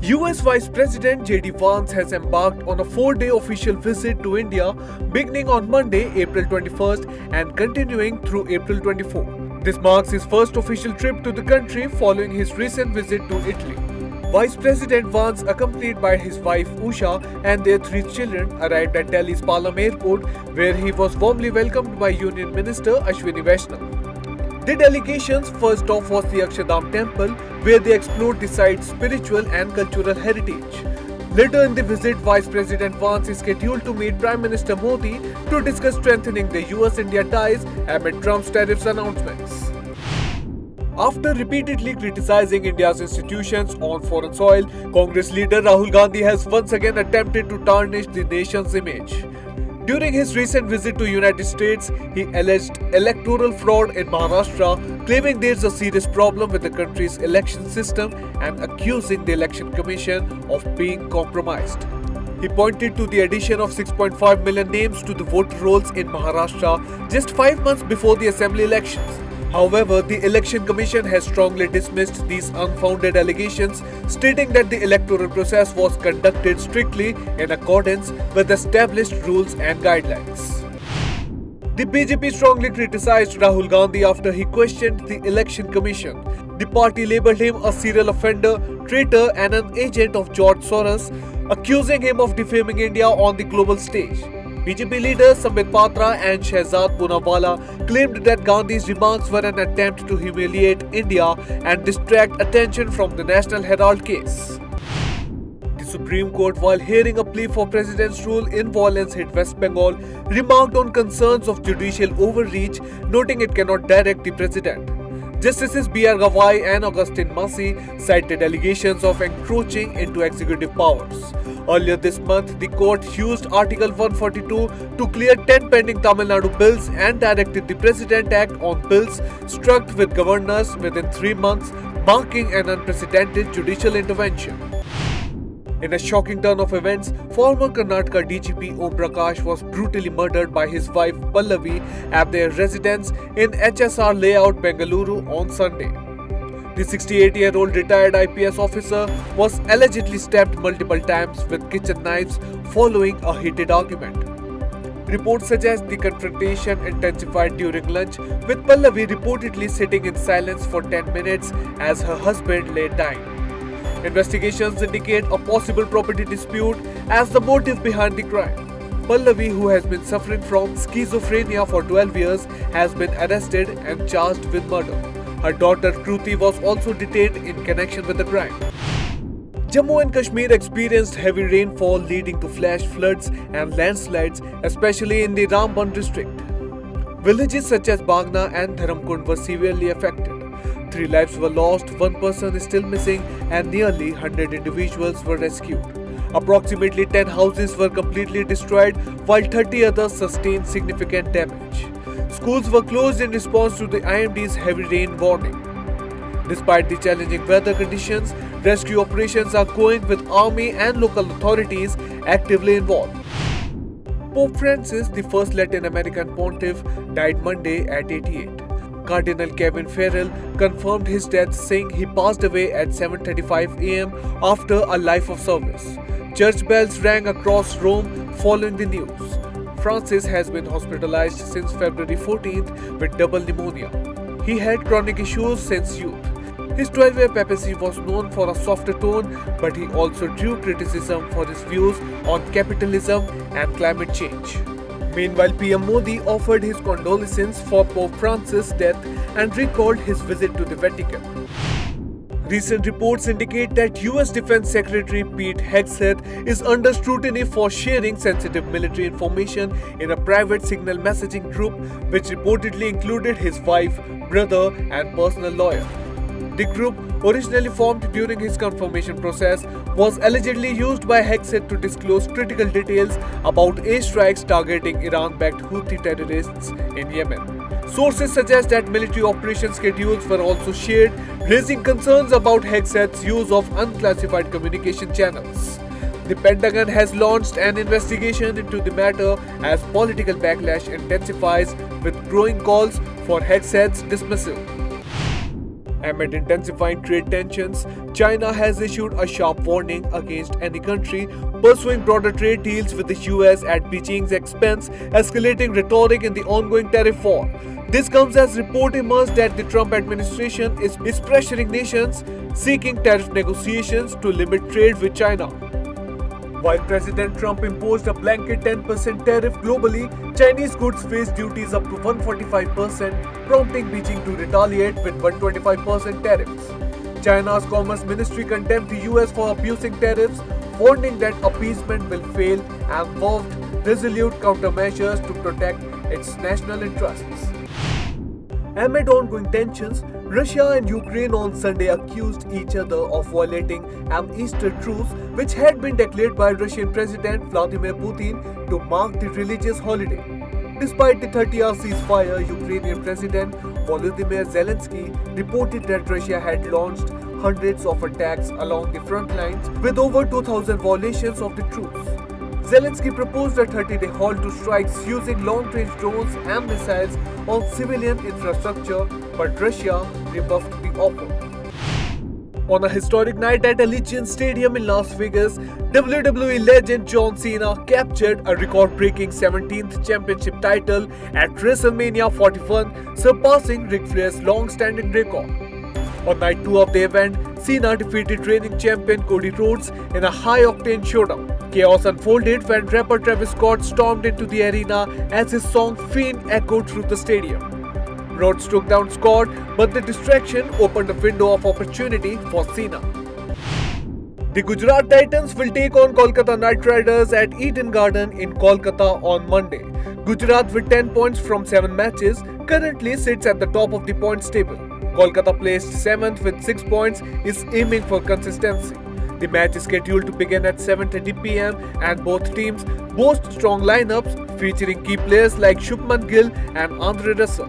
US Vice President J.D. Vance has embarked on a 4-day official visit to India beginning on Monday, April 21st and continuing through April 24th. This marks his first official trip to the country following his recent visit to Italy. Vice President Vance, accompanied by his wife Usha and their 3 children, arrived at Delhi's Palam Airport, where he was warmly welcomed by Union Minister Ashwini Vaishnaw. The delegation's first stop was the Akshardham Temple, where they explored the site's spiritual and cultural heritage. Later in the visit, Vice President Vance is scheduled to meet Prime Minister Modi to discuss strengthening the US-India ties amid Trump's tariffs announcements. After repeatedly criticizing India's institutions on foreign soil, Congress leader Rahul Gandhi has once again attempted to tarnish the nation's image. During his recent visit to United States, he alleged electoral fraud in Maharashtra, claiming there's a serious problem with the country's election system and accusing the Election Commission of being compromised. He pointed to the addition of 6.5 million names to the voter rolls in Maharashtra just 5 months before the assembly elections. However, the Election Commission has strongly dismissed these unfounded allegations, stating that the electoral process was conducted strictly in accordance with established rules and guidelines. The BJP strongly criticized Rahul Gandhi after he questioned the Election Commission. The party labelled him a serial offender, traitor and an agent of George Soros, accusing him of defaming India on the global stage. BJP leaders Sambit Patra and Shehzad Poonawalla claimed that Gandhi's remarks were an attempt to humiliate India and distract attention from the National Herald case. The Supreme Court, while hearing a plea for president's rule in violence hit West Bengal, remarked on concerns of judicial overreach, noting it cannot direct the president. Justices B.R. Gavai and Augustine Massey cited allegations of encroaching into executive powers. Earlier this month, the court used Article 142 to clear 10 pending Tamil Nadu bills and directed the President Act on bills struck with governors within 3 months, marking an unprecedented judicial intervention. In a shocking turn of events, former Karnataka DGP Om Prakash was brutally murdered by his wife Pallavi at their residence in HSR Layout, Bengaluru on Sunday. The 68-year-old retired IPS officer was allegedly stabbed multiple times with kitchen knives following a heated argument. Reports suggest the confrontation intensified during lunch, with Pallavi reportedly sitting in silence for 10 minutes as her husband lay dying. Investigations indicate a possible property dispute as the motive behind the crime. Pallavi, who has been suffering from schizophrenia for 12 years, has been arrested and charged with murder. Her daughter Kruti was also detained in connection with the crime. Jammu and Kashmir experienced heavy rainfall leading to flash floods and landslides, especially in the Ramban district. Villages such as Bagna and Dharamkund were severely affected. 3 lives were lost, 1 person is still missing, and nearly 100 individuals were rescued. Approximately 10 houses were completely destroyed, while 30 others sustained significant damage. Schools were closed in response to the IMD's heavy rain warning. Despite the challenging weather conditions, rescue operations are going with army and local authorities actively involved. Pope Francis, the first Latin American pontiff, died Monday at 88. Cardinal Kevin Farrell confirmed his death, saying he passed away at 7:35 a.m. after a life of service. Church bells rang across Rome following the news. Francis has been hospitalized since February 14th with double pneumonia. He had chronic issues since youth. His 12-year papacy was known for a softer tone, but he also drew criticism for his views on capitalism and climate change. Meanwhile, PM Modi offered his condolences for Pope Francis' death and recalled his visit to the Vatican. Recent reports indicate that US Defense Secretary Pete Hegseth is under scrutiny for sharing sensitive military information in a private signal messaging group, which reportedly included his wife, brother, and personal lawyer. The group, originally formed during his confirmation process, was allegedly used by Hegseth to disclose critical details about airstrikes targeting Iran-backed Houthi terrorists in Yemen. Sources suggest that military operation schedules were also shared, raising concerns about Hegseth's use of unclassified communication channels. The Pentagon has launched an investigation into the matter as political backlash intensifies, with growing calls for Hegseth's dismissal. Amid intensifying trade tensions, China has issued a sharp warning against any country pursuing broader trade deals with the US at Beijing's expense, escalating rhetoric in the ongoing tariff war. This comes as report emerged that the Trump administration is pressuring nations seeking tariff negotiations to limit trade with China. While President Trump imposed a blanket 10% tariff globally, Chinese goods face duties up to 145%, prompting Beijing to retaliate with 125% tariffs. China's Commerce Ministry condemned the US for abusing tariffs, warning that appeasement will fail and vowed resolute countermeasures to protect its national interests. Amid ongoing tensions, Russia and Ukraine on Sunday accused each other of violating an Easter truce which had been declared by Russian President Vladimir Putin to mark the religious holiday. Despite the 30-hour ceasefire, Ukrainian President Volodymyr Zelensky reported that Russia had launched hundreds of attacks along the front lines with over 2,000 violations of the truce. Zelensky proposed a 30-day halt to strikes using long-range drones and missiles on civilian infrastructure, but Russia rebuffed the offer. On a historic night at Allegiant Stadium in Las Vegas, WWE legend John Cena captured a record-breaking 17th championship title at WrestleMania 41, surpassing Ric Flair's long-standing record. On night 2 of the event, Cena defeated reigning champion Cody Rhodes in a high-octane showdown. Chaos unfolded when rapper Travis Scott stormed into the arena as his song Fiend echoed through the stadium. Rhodes took down Scott, but the distraction opened a window of opportunity for Cena. The Gujarat Titans will take on Kolkata Knight Riders at Eden Garden in Kolkata on Monday. Gujarat, with 10 points from 7 matches, currently sits at the top of the points table. Kolkata, placed 7th with 6 points, is aiming for consistency. The match is scheduled to begin at 7:30 p.m. and both teams boast strong lineups featuring key players like Shubman Gill and Andre Russell.